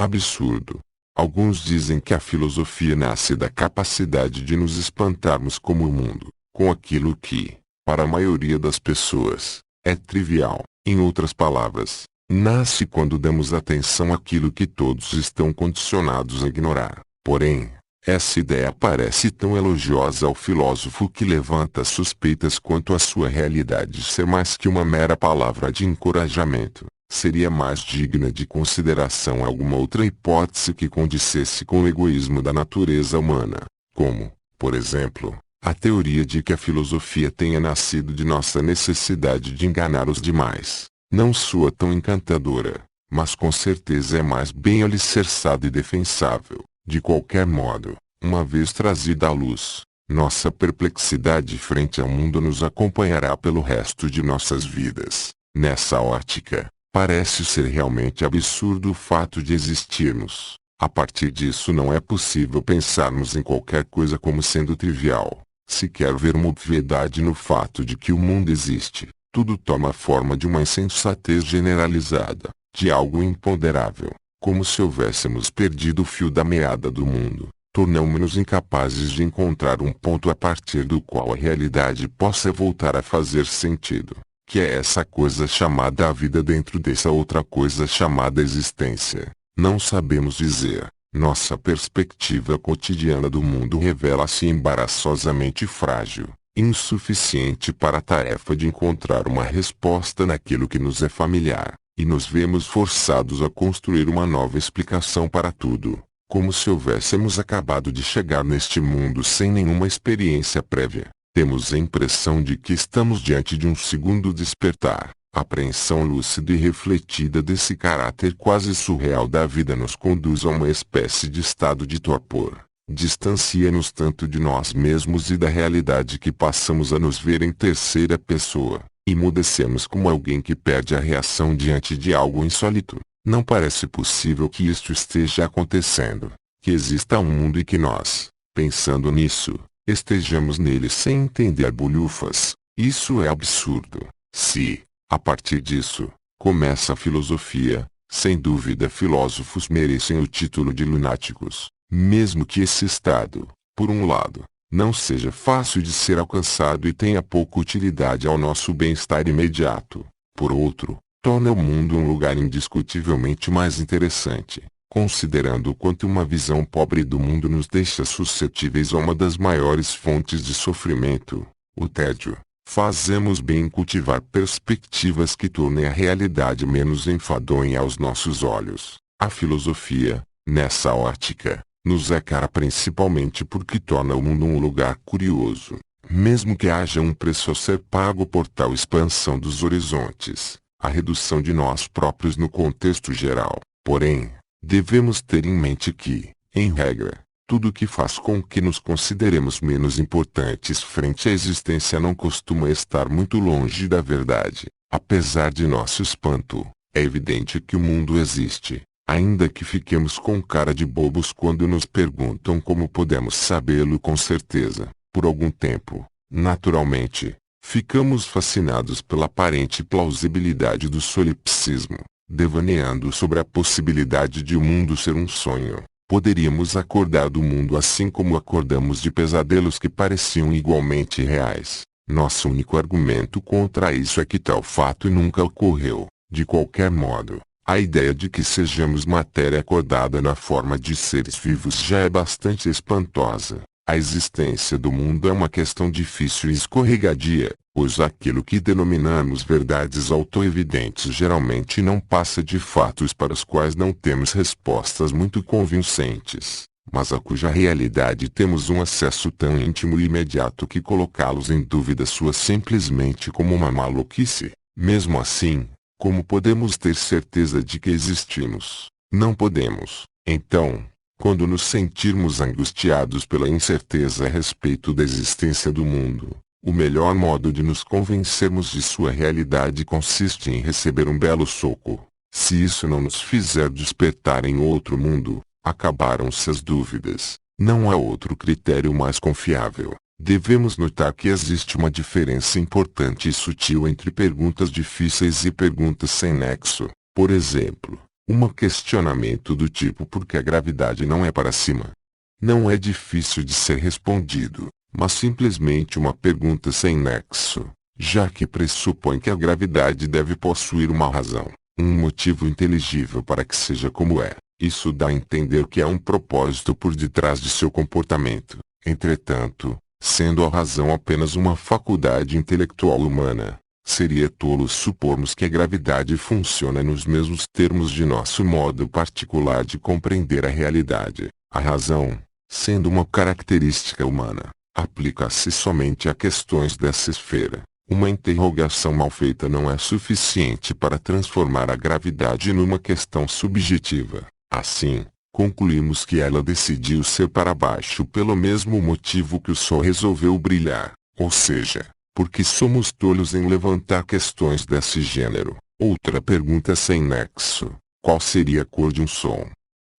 Absurdo. Alguns dizem que a filosofia nasce da capacidade de nos espantarmos como o mundo, com aquilo que, para a maioria das pessoas, é trivial. Em outras palavras, nasce quando damos atenção àquilo que todos estão condicionados a ignorar. Porém, essa ideia parece tão elogiosa ao filósofo que levanta suspeitas quanto à sua realidade ser mais que uma mera palavra de encorajamento. Seria mais digna de consideração alguma outra hipótese que condissesse com o egoísmo da natureza humana, como, por exemplo, a teoria de que a filosofia tenha nascido de nossa necessidade de enganar os demais. Não soa tão encantadora, mas com certeza é mais bem alicerçada e defensável. De qualquer modo, uma vez trazida à luz, nossa perplexidade frente ao mundo nos acompanhará pelo resto de nossas vidas. Nessa ótica, parece ser realmente absurdo o fato de existirmos. A partir disso não é possível pensarmos em qualquer coisa como sendo trivial. Se quer ver uma obviedade no fato de que o mundo existe, tudo toma a forma de uma insensatez generalizada, de algo imponderável, como se houvéssemos perdido o fio da meada do mundo. Tornamo-nos incapazes de encontrar um ponto a partir do qual a realidade possa voltar a fazer sentido, que é essa coisa chamada a vida dentro dessa outra coisa chamada existência. Não sabemos dizer. Nossa perspectiva cotidiana do mundo revela-se embaraçosamente frágil, insuficiente para a tarefa de encontrar uma resposta naquilo que nos é familiar, e nos vemos forçados a construir uma nova explicação para tudo, como se houvéssemos acabado de chegar neste mundo sem nenhuma experiência prévia. Temos a impressão de que estamos diante de um segundo despertar. A apreensão lúcida e refletida desse caráter quase surreal da vida nos conduz a uma espécie de estado de torpor. Distancia-nos tanto de nós mesmos e da realidade que passamos a nos ver em terceira pessoa. Emudecemos como alguém que perde a reação diante de algo insólito. Não parece possível que isto esteja acontecendo, que exista um mundo e que nós, pensando nisso, estejamos nele sem entender bolhufas. Isso é absurdo. Se, a partir disso, começa a filosofia, sem dúvida filósofos merecem o título de lunáticos, mesmo que esse estado, por um lado, não seja fácil de ser alcançado e tenha pouca utilidade ao nosso bem-estar imediato. Por outro, torna o mundo um lugar indiscutivelmente mais interessante, considerando o quanto uma visão pobre do mundo nos deixa suscetíveis a uma das maiores fontes de sofrimento, o tédio. Fazemos bem em cultivar perspectivas que tornem a realidade menos enfadonha aos nossos olhos. A filosofia, nessa ótica, nos é cara principalmente porque torna o mundo um lugar curioso, mesmo que haja um preço a ser pago por tal expansão dos horizontes, a redução de nós próprios no contexto geral. Porém, devemos ter em mente que, em regra, tudo que faz com que nos consideremos menos importantes frente à existência não costuma estar muito longe da verdade. Apesar de nosso espanto, é evidente que o mundo existe, ainda que fiquemos com cara de bobos quando nos perguntam como podemos sabê-lo com certeza. Por algum tempo, naturalmente, ficamos fascinados pela aparente plausibilidade do solipsismo, devaneando sobre a possibilidade de o mundo ser um sonho. Poderíamos acordar do mundo assim como acordamos de pesadelos que pareciam igualmente reais. Nosso único argumento contra isso é que tal fato nunca ocorreu. De qualquer modo, a ideia de que sejamos matéria acordada na forma de seres vivos já é bastante espantosa. A existência do mundo é uma questão difícil e escorregadia, pois aquilo que denominamos verdades autoevidentes geralmente não passa de fatos para os quais não temos respostas muito convincentes, mas a cuja realidade temos um acesso tão íntimo e imediato que colocá-los em dúvida soa simplesmente como uma maluquice. Mesmo assim, como podemos ter certeza de que existimos? Não podemos. Então, quando nos sentirmos angustiados pela incerteza a respeito da existência do mundo, o melhor modo de nos convencermos de sua realidade consiste em receber um belo soco. Se isso não nos fizer despertar em outro mundo, acabaram-se as dúvidas. Não há outro critério mais confiável. Devemos notar que existe uma diferença importante e sutil entre perguntas difíceis e perguntas sem nexo. Por exemplo, Um questionamento do tipo por que a gravidade não é para cima? Não é difícil de ser respondido, mas simplesmente uma pergunta sem nexo, já que pressupõe que a gravidade deve possuir uma razão, um motivo inteligível para que seja como é. Isso dá a entender que há um propósito por detrás de seu comportamento. Entretanto, sendo a razão apenas uma faculdade intelectual humana, seria tolo supormos que a gravidade funciona nos mesmos termos de nosso modo particular de compreender a realidade. A razão, sendo uma característica humana, aplica-se somente a questões dessa esfera. Uma interrogação mal feita não é suficiente para transformar a gravidade numa questão subjetiva. Assim, concluímos que ela decidiu ser para baixo pelo mesmo motivo que o Sol resolveu brilhar, ou seja, porque somos tolos em levantar questões desse gênero. Outra pergunta sem nexo: qual seria a cor de um som?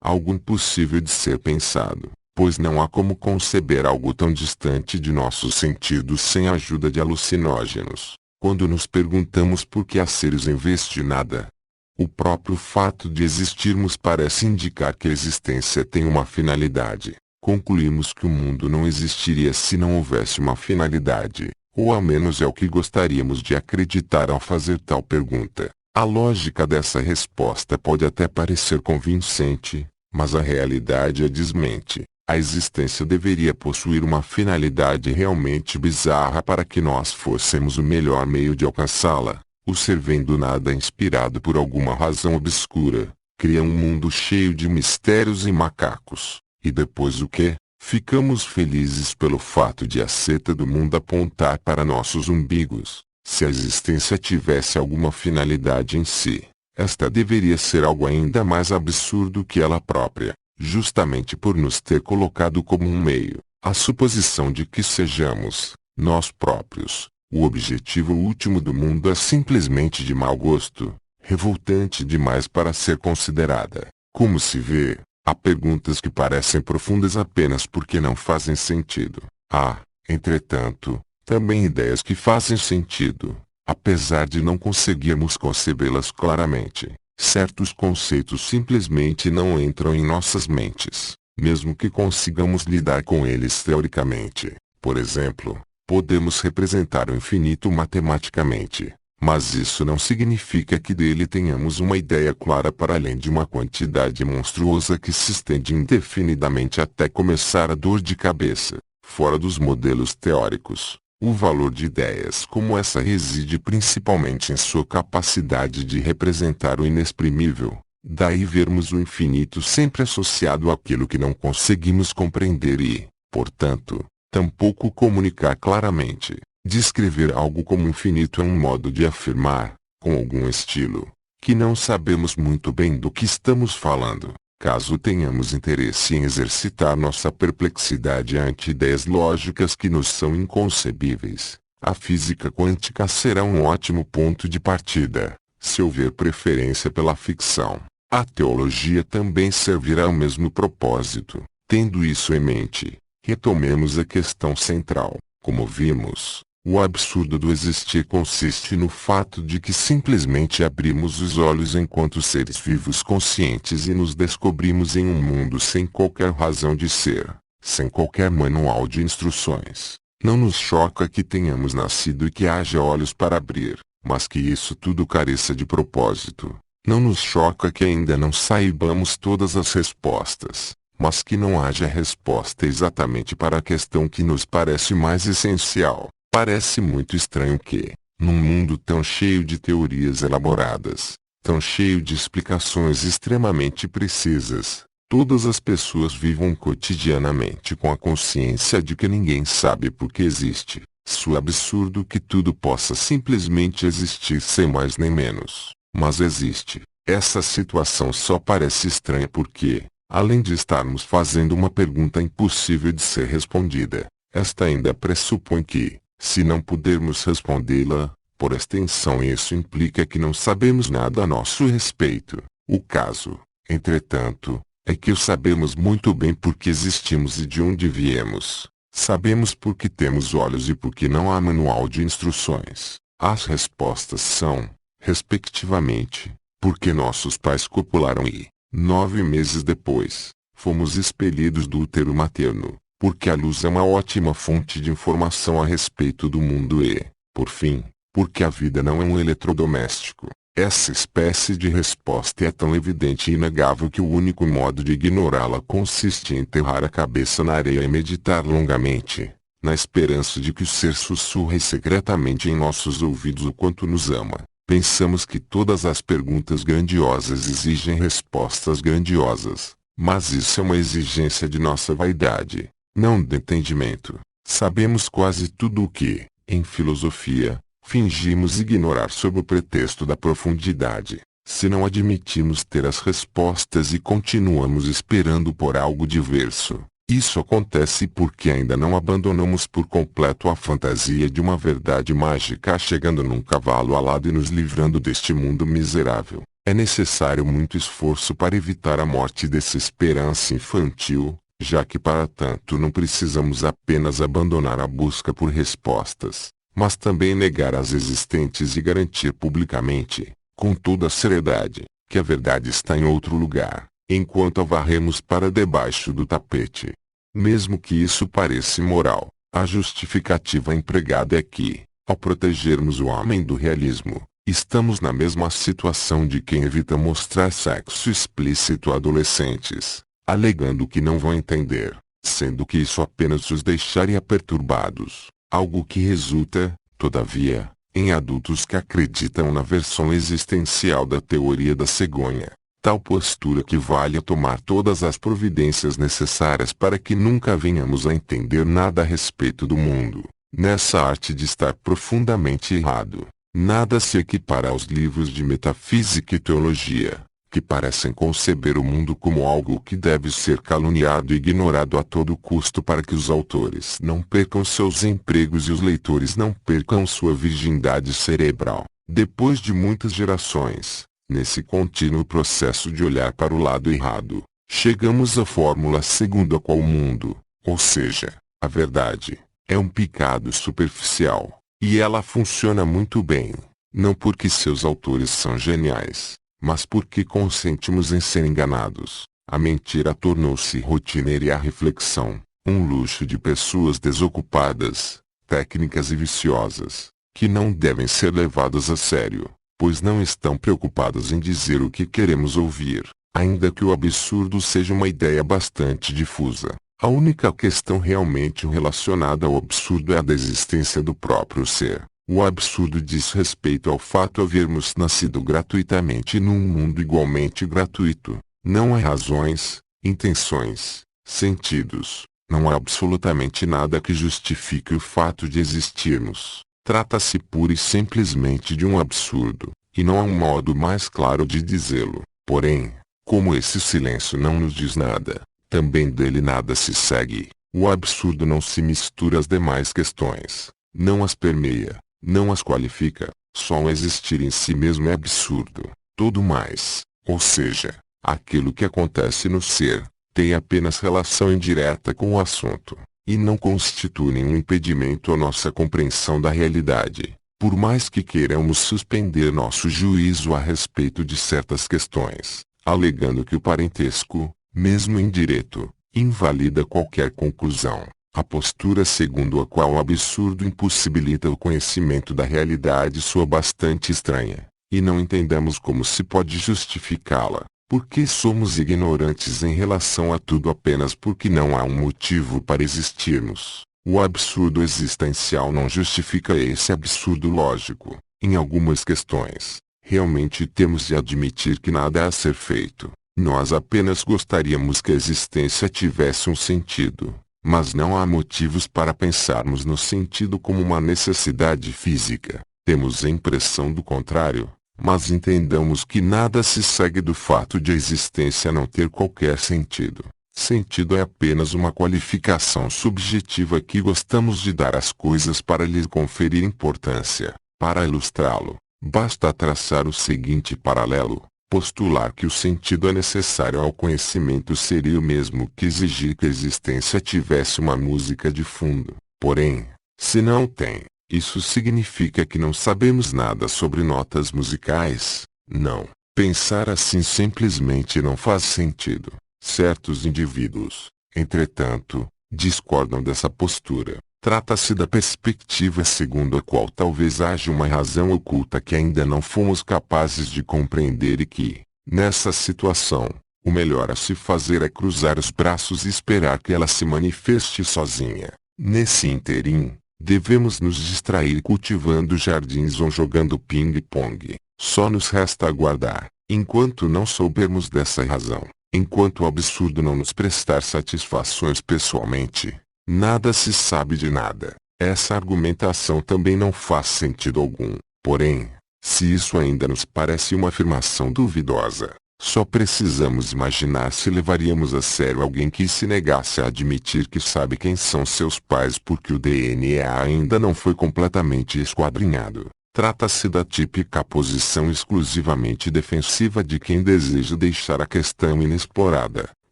Algo impossível de ser pensado, pois não há como conceber algo tão distante de nossos sentidos sem a ajuda de alucinógenos. Quando nos perguntamos por que há seres em vez de nada, o próprio fato de existirmos parece indicar que a existência tem uma finalidade. Concluímos que o mundo não existiria se não houvesse uma finalidade, ou ao menos é o que gostaríamos de acreditar ao fazer tal pergunta. A lógica dessa resposta pode até parecer convincente, mas a realidade a desmente. A existência deveria possuir uma finalidade realmente bizarra para que nós fôssemos o melhor meio de alcançá-la. O ser vem do nada inspirado por alguma razão obscura, cria um mundo cheio de mistérios e macacos. E depois o quê? Ficamos felizes pelo fato de a seta do mundo apontar para nossos umbigos. Se a existência tivesse alguma finalidade em si, esta deveria ser algo ainda mais absurdo que ela própria, justamente por nos ter colocado como um meio. A suposição de que sejamos, nós próprios, o objetivo último do mundo é simplesmente de mau gosto, revoltante demais para ser considerada. Como se vê, há perguntas que parecem profundas apenas porque não fazem sentido. Há, entretanto, também ideias que fazem sentido, apesar de não conseguirmos concebê-las claramente. Certos conceitos simplesmente não entram em nossas mentes, mesmo que consigamos lidar com eles teoricamente. Por exemplo, podemos representar o infinito matematicamente, mas isso não significa que dele tenhamos uma ideia clara para além de uma quantidade monstruosa que se estende indefinidamente até começar a dor de cabeça. Fora dos modelos teóricos, o valor de ideias como essa reside principalmente em sua capacidade de representar o inexprimível. Daí vermos o infinito sempre associado àquilo que não conseguimos compreender e, portanto, tampouco comunicar claramente. Descrever algo como infinito é um modo de afirmar, com algum estilo, que não sabemos muito bem do que estamos falando. Caso tenhamos interesse em exercitar nossa perplexidade ante ideias lógicas que nos são inconcebíveis, a física quântica será um ótimo ponto de partida. Se houver preferência pela ficção, a teologia também servirá ao mesmo propósito. Tendo isso em mente, retomemos a questão central. Como vimos, o absurdo do existir consiste no fato de que simplesmente abrimos os olhos enquanto seres vivos conscientes e nos descobrimos em um mundo sem qualquer razão de ser, sem qualquer manual de instruções. Não nos choca que tenhamos nascido e que haja olhos para abrir, mas que isso tudo careça de propósito. Não nos choca que ainda não saibamos todas as respostas, mas que não haja resposta exatamente para a questão que nos parece mais essencial. Parece muito estranho que, num mundo tão cheio de teorias elaboradas, tão cheio de explicações extremamente precisas, todas as pessoas vivam cotidianamente com a consciência de que ninguém sabe por que existe. Soa absurdo que tudo possa simplesmente existir sem mais nem menos, mas existe. Essa situação só parece estranha porque, além de estarmos fazendo uma pergunta impossível de ser respondida, esta ainda pressupõe que, se não pudermos respondê-la, por extensão isso implica que não sabemos nada a nosso respeito. O caso, entretanto, é que o sabemos muito bem por que existimos e de onde viemos. Sabemos por que temos olhos e por que não há manual de instruções. As respostas são, respectivamente, Porque nossos pais copularam e, 9 meses depois, fomos expelidos do útero materno. Porque a luz é uma ótima fonte de informação a respeito do mundo e, por fim, porque a vida não é um eletrodoméstico. Essa espécie de resposta é tão evidente e inegável que o único modo de ignorá-la consiste em enterrar a cabeça na areia e meditar longamente, na esperança de que o ser sussurre secretamente em nossos ouvidos o quanto nos ama. Pensamos que todas as perguntas grandiosas exigem respostas grandiosas, mas isso é uma exigência de nossa vaidade, não de entendimento. Sabemos quase tudo o que, em filosofia, fingimos ignorar sob o pretexto da profundidade. Se não admitimos ter as respostas e continuamos esperando por algo diverso, isso acontece porque ainda não abandonamos por completo a fantasia de uma verdade mágica chegando num cavalo alado e nos livrando deste mundo miserável. É necessário muito esforço para evitar a morte dessa esperança infantil, já que para tanto não precisamos apenas abandonar a busca por respostas, mas também negar as existentes e garantir publicamente, com toda a seriedade, que a verdade está em outro lugar, enquanto a varremos para debaixo do tapete. Mesmo que isso pareça imoral, a justificativa empregada é que, ao protegermos o homem do realismo, estamos na mesma situação de quem evita mostrar sexo explícito a adolescentes, alegando que não vão entender, sendo que isso apenas os deixaria perturbados, algo que resulta, todavia, em adultos que acreditam na versão existencial da teoria da cegonha. Tal postura equivale a tomar todas as providências necessárias para que nunca venhamos a entender nada a respeito do mundo. Nessa arte de estar profundamente errado, nada se equipara aos livros de metafísica e teologia, que parecem conceber o mundo como algo que deve ser caluniado e ignorado a todo custo para que os autores não percam seus empregos e os leitores não percam sua virgindade cerebral. Depois de muitas gerações, nesse contínuo processo de olhar para o lado errado, chegamos à fórmula segundo a qual o mundo, ou seja, a verdade, é um pecado superficial, e ela funciona muito bem, não porque seus autores são geniais, mas porque consentimos em ser enganados. A mentira tornou-se rotineira e a reflexão, um luxo de pessoas desocupadas, técnicas e viciosas, que não devem ser levadas a sério, pois não estão preocupadas em dizer o que queremos ouvir, ainda que o absurdo seja uma ideia bastante difusa. A única questão realmente relacionada ao absurdo é a da existência do próprio ser. O absurdo diz respeito ao fato de havermos nascido gratuitamente num mundo igualmente gratuito. Não há razões, intenções, sentidos. Não há absolutamente nada que justifique o fato de existirmos. Trata-se pura e simplesmente de um absurdo, e não há um modo mais claro de dizê-lo. Porém, como esse silêncio não nos diz nada, também dele nada se segue. O absurdo não se mistura às demais questões, não as permeia, não as qualifica, só o existir em si mesmo é absurdo. Todo mais, ou seja, aquilo que acontece no ser, tem apenas relação indireta com o assunto, e não constitui nenhum impedimento à nossa compreensão da realidade, por mais que queiramos suspender nosso juízo a respeito de certas questões, alegando que o parentesco, mesmo indireto, invalida qualquer conclusão. A postura segundo a qual o absurdo impossibilita o conhecimento da realidade soa bastante estranha, e não entendemos como se pode justificá-la, porque somos ignorantes em relação a tudo apenas porque não há um motivo para existirmos. O absurdo existencial não justifica esse absurdo lógico. Em algumas questões, realmente temos de admitir que nada há a ser feito. Nós apenas gostaríamos que a existência tivesse um sentido. Mas não há motivos para pensarmos no sentido como uma necessidade física. Temos a impressão do contrário, mas entendamos que nada se segue do fato de a existência não ter qualquer sentido. Sentido é apenas uma qualificação subjetiva que gostamos de dar às coisas para lhes conferir importância. Para ilustrá-lo, basta traçar o seguinte paralelo. Postular que o sentido é necessário ao conhecimento seria o mesmo que exigir que a existência tivesse uma música de fundo. Porém, se não tem, isso significa que não sabemos nada sobre notas musicais? Não. Pensar assim simplesmente não faz sentido. Certos indivíduos, entretanto, discordam dessa postura. Trata-se da perspectiva segundo a qual talvez haja uma razão oculta que ainda não fomos capazes de compreender e que, nessa situação, o melhor a se fazer é cruzar os braços e esperar que ela se manifeste sozinha. Nesse ínterim, devemos nos distrair cultivando jardins ou jogando ping-pong. Só nos resta aguardar, enquanto não soubermos dessa razão, enquanto o absurdo não nos prestar satisfações pessoalmente. Nada se sabe de nada. Essa argumentação também não faz sentido algum. Porém, se isso ainda nos parece uma afirmação duvidosa, só precisamos imaginar se levaríamos a sério alguém que se negasse a admitir que sabe quem são seus pais porque o DNA ainda não foi completamente esquadrinhado. Trata-se da típica posição exclusivamente defensiva de quem deseja deixar a questão inexplorada,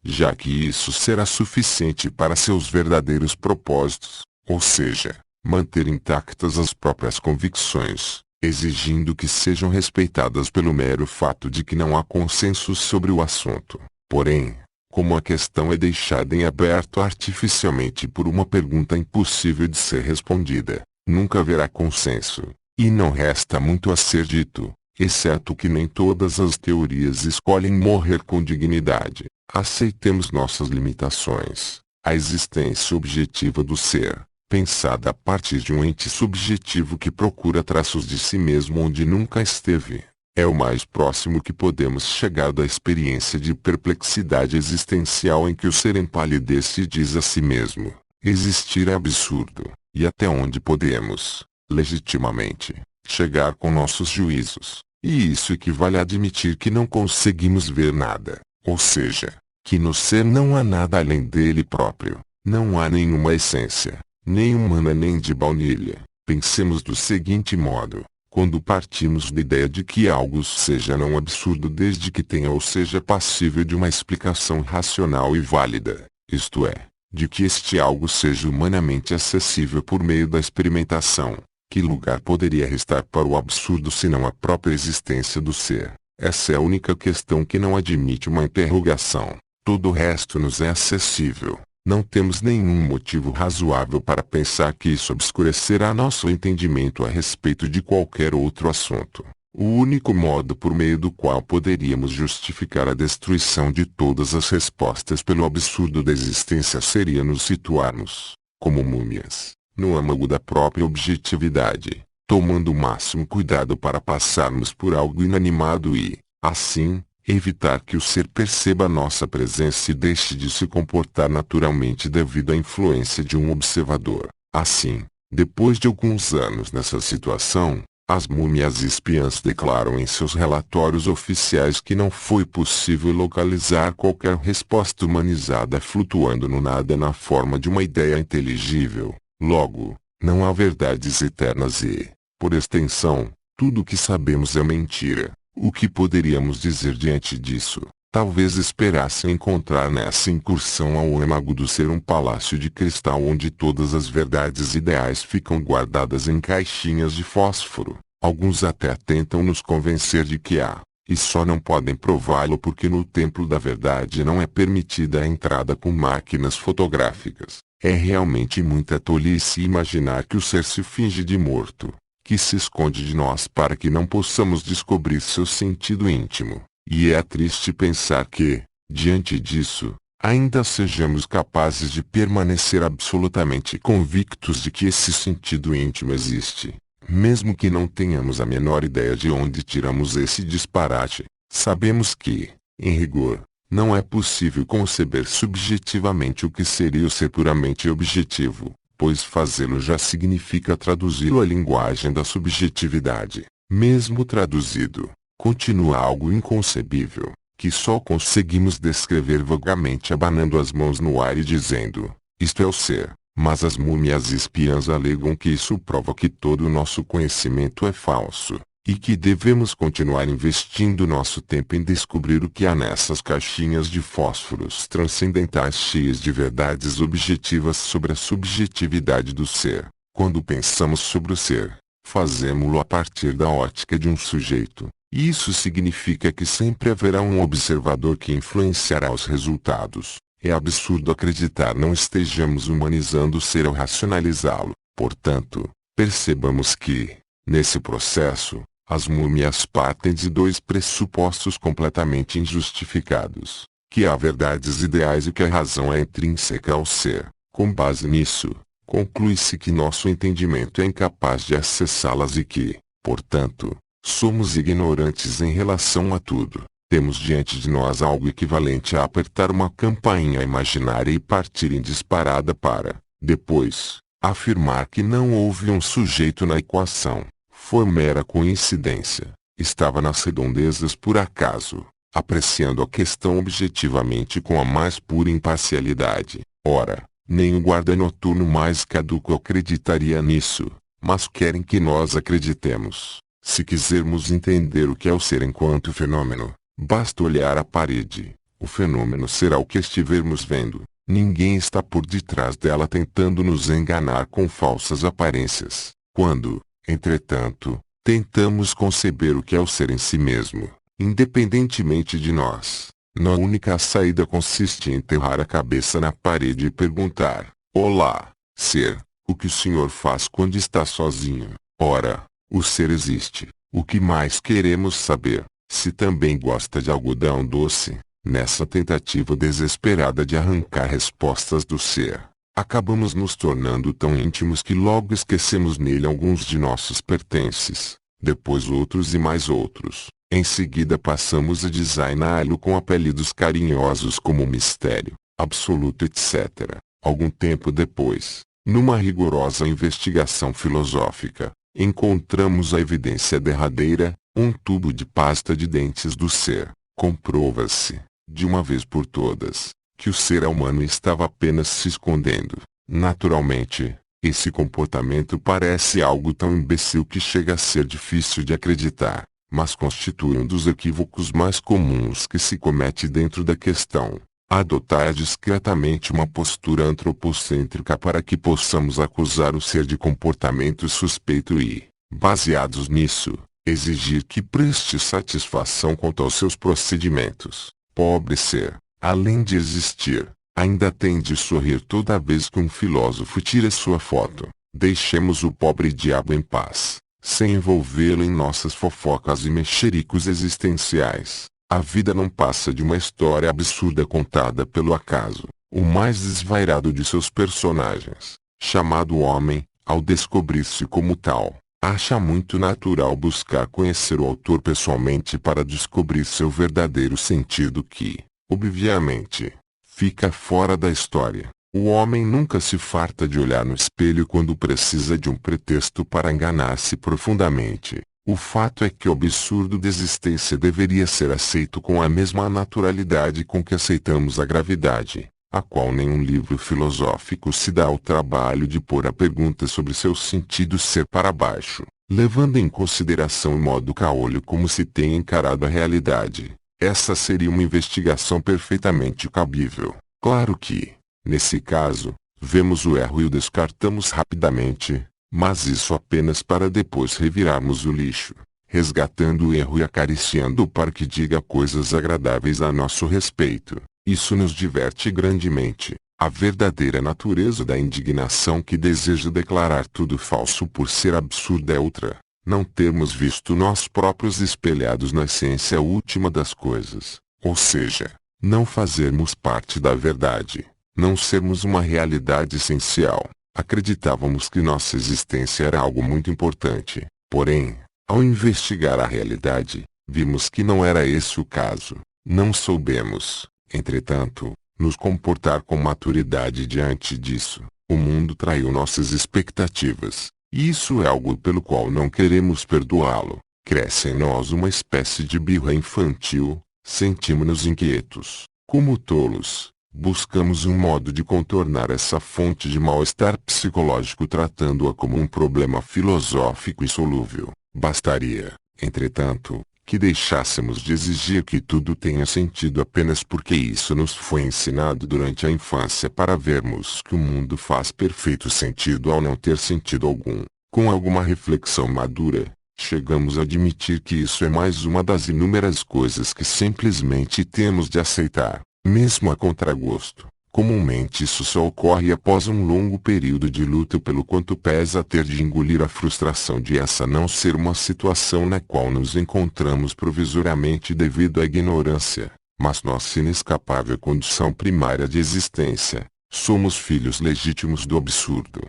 já que isso será suficiente para seus verdadeiros propósitos, ou seja, manter intactas as próprias convicções, exigindo que sejam respeitadas pelo mero fato de que não há consenso sobre o assunto. Porém, como a questão é deixada em aberto artificialmente por uma pergunta impossível de ser respondida, nunca haverá consenso, e não resta muito a ser dito, exceto que nem todas as teorias escolhem morrer com dignidade. Aceitemos nossas limitações. A existência objetiva do ser, pensada a partir de um ente subjetivo que procura traços de si mesmo onde nunca esteve, é o mais próximo que podemos chegar da experiência de perplexidade existencial em que o ser empalidece e diz a si mesmo: existir é absurdo, e até onde podemos, legitimamente, chegar com nossos juízos. E isso equivale a admitir que não conseguimos ver nada, ou seja, que no ser não há nada além dele próprio, não há nenhuma essência, nem humana nem de baunilha. Pensemos do seguinte modo: quando partimos da ideia de que algo seja não absurdo desde que tenha ou seja passível de uma explicação racional e válida, isto é, de que este algo seja humanamente acessível por meio da experimentação, que lugar poderia restar para o absurdo senão a própria existência do ser? Essa é a única questão que não admite uma interrogação. Todo o resto nos é acessível. Não temos nenhum motivo razoável para pensar que isso obscurecerá nosso entendimento a respeito de qualquer outro assunto. O único modo por meio do qual poderíamos justificar a destruição de todas as respostas pelo absurdo da existência seria nos situarmos, como múmias, no âmago da própria objetividade, tomando o máximo cuidado para passarmos por algo inanimado e, assim, evitar que o ser perceba nossa presença e deixe de se comportar naturalmente devido à influência de um observador. Assim, depois de alguns anos nessa situação, as múmias espiãs declaram em seus relatórios oficiais que não foi possível localizar qualquer resposta humanizada flutuando no nada na forma de uma ideia inteligível. Logo, não há verdades eternas e, por extensão, tudo o que sabemos é mentira. O que poderíamos dizer diante disso? Talvez esperassem encontrar nessa incursão ao âmago do ser um palácio de cristal onde todas as verdades ideais ficam guardadas em caixinhas de fósforo. Alguns até tentam nos convencer de que há, e só não podem prová-lo porque no templo da verdade não é permitida a entrada com máquinas fotográficas. É realmente muita tolice imaginar que o ser se finge de morto, que se esconde de nós para que não possamos descobrir seu sentido íntimo. E é triste pensar que, diante disso, ainda sejamos capazes de permanecer absolutamente convictos de que esse sentido íntimo existe, mesmo que não tenhamos a menor ideia de onde tiramos esse disparate. Sabemos que, em rigor, não é possível conceber subjetivamente o que seria o ser puramente objetivo, pois fazê-lo já significa traduzi-lo à linguagem da subjetividade. Mesmo traduzido, continua algo inconcebível, que só conseguimos descrever vagamente abanando as mãos no ar e dizendo: isto é o ser. Mas as múmias espiãs alegam que isso prova que todo o nosso conhecimento é falso, e que devemos continuar investindo nosso tempo em descobrir o que há nessas caixinhas de fósforos transcendentais cheias de verdades objetivas sobre a subjetividade do ser. Quando pensamos sobre o ser, fazemo-lo a partir da ótica de um sujeito, E isso significa que sempre haverá um observador que influenciará os resultados. É absurdo acreditar não estejamos humanizando o ser ao racionalizá-lo. Portanto, percebamos que, nesse processo, as múmias partem de dois pressupostos completamente injustificados: que há verdades ideais e que a razão é intrínseca ao ser. Com base nisso, conclui-se que nosso entendimento é incapaz de acessá-las e que, portanto, somos ignorantes em relação a tudo. Temos diante de nós algo equivalente a apertar uma campainha imaginária e partir em disparada para, depois, afirmar que não houve um sujeito na equação. Foi mera coincidência. Estava nas redondezas por acaso, apreciando a questão objetivamente com a mais pura imparcialidade. Ora, nem o guarda noturno mais caduco acreditaria nisso, mas querem que nós acreditemos. Se quisermos entender o que é o ser enquanto fenômeno, basta olhar a parede. O fenômeno será o que estivermos vendo. Ninguém está por detrás dela tentando nos enganar com falsas aparências. Quando, entretanto, tentamos conceber o que é o ser em si mesmo, independentemente de nós, nossa única saída consiste em enterrar a cabeça na parede e perguntar: olá, ser, o que o senhor faz quando está sozinho? Ora, o ser existe. O que mais queremos saber? Se também gosta de algodão doce. Nessa tentativa desesperada de arrancar respostas do ser, acabamos nos tornando tão íntimos que logo esquecemos nele alguns de nossos pertences, depois outros e mais outros. Em seguida passamos a designá-lo com apelidos carinhosos como mistério, absoluto, etc. Algum tempo depois, numa rigorosa investigação filosófica, encontramos a evidência derradeira, um tubo de pasta de dentes do ser. Comprova-se, de uma vez por todas, que o ser humano estava apenas se escondendo. Naturalmente, esse comportamento parece algo tão imbecil que chega a ser difícil de acreditar, mas constitui um dos equívocos mais comuns que se comete dentro da questão. Adotar discretamente uma postura antropocêntrica para que possamos acusar o ser de comportamento suspeito e, baseados nisso, exigir que preste satisfação quanto aos seus procedimentos. Pobre ser, além de existir, ainda tem de sorrir toda vez que um filósofo tira sua foto. Deixemos o pobre diabo em paz, sem envolvê-lo em nossas fofocas e mexericos existenciais. A vida não passa de uma história absurda contada pelo acaso, o mais desvairado de seus personagens, chamado homem, ao descobrir-se como tal, acha muito natural buscar conhecer o autor pessoalmente para descobrir seu verdadeiro sentido que, obviamente, fica fora da história. O homem nunca se farta de olhar no espelho quando precisa de um pretexto para enganar-se profundamente. O fato é que o absurdo da existência deveria ser aceito com a mesma naturalidade com que aceitamos a gravidade, a qual nenhum livro filosófico se dá ao trabalho de pôr a pergunta sobre seu sentido ser para baixo, levando em consideração o modo caolho como se tem encarado a realidade. Essa seria uma investigação perfeitamente cabível. Claro que, nesse caso, vemos o erro e o descartamos rapidamente, mas isso apenas para depois revirarmos o lixo, resgatando o erro e acariciando-o para que diga coisas agradáveis a nosso respeito. Isso nos diverte grandemente. A verdadeira natureza da indignação que deseja declarar tudo falso por ser absurda é outra: não termos visto nós próprios espelhados na essência última das coisas, ou seja, não fazermos parte da verdade, não sermos uma realidade essencial. Acreditávamos que nossa existência era algo muito importante, porém, ao investigar a realidade, vimos que não era esse o caso. Não soubemos, entretanto, nos comportar com maturidade diante disso. O mundo traiu nossas expectativas, e isso é algo pelo qual não queremos perdoá-lo. Cresce em nós uma espécie de birra infantil, sentimos-nos inquietos, como tolos. Buscamos um modo de contornar essa fonte de mal-estar psicológico tratando-a como um problema filosófico insolúvel. Bastaria, entretanto, que deixássemos de exigir que tudo tenha sentido apenas porque isso nos foi ensinado durante a infância para vermos que o mundo faz perfeito sentido ao não ter sentido algum. Com alguma reflexão madura, chegamos a admitir que isso é mais uma das inúmeras coisas que simplesmente temos de aceitar, mesmo a contragosto. Comumente isso só ocorre após um longo período de luta pelo quanto pesa ter de engolir a frustração de essa não ser uma situação na qual nos encontramos provisoriamente devido à ignorância, mas nossa inescapável condição primária de existência. Somos filhos legítimos do absurdo.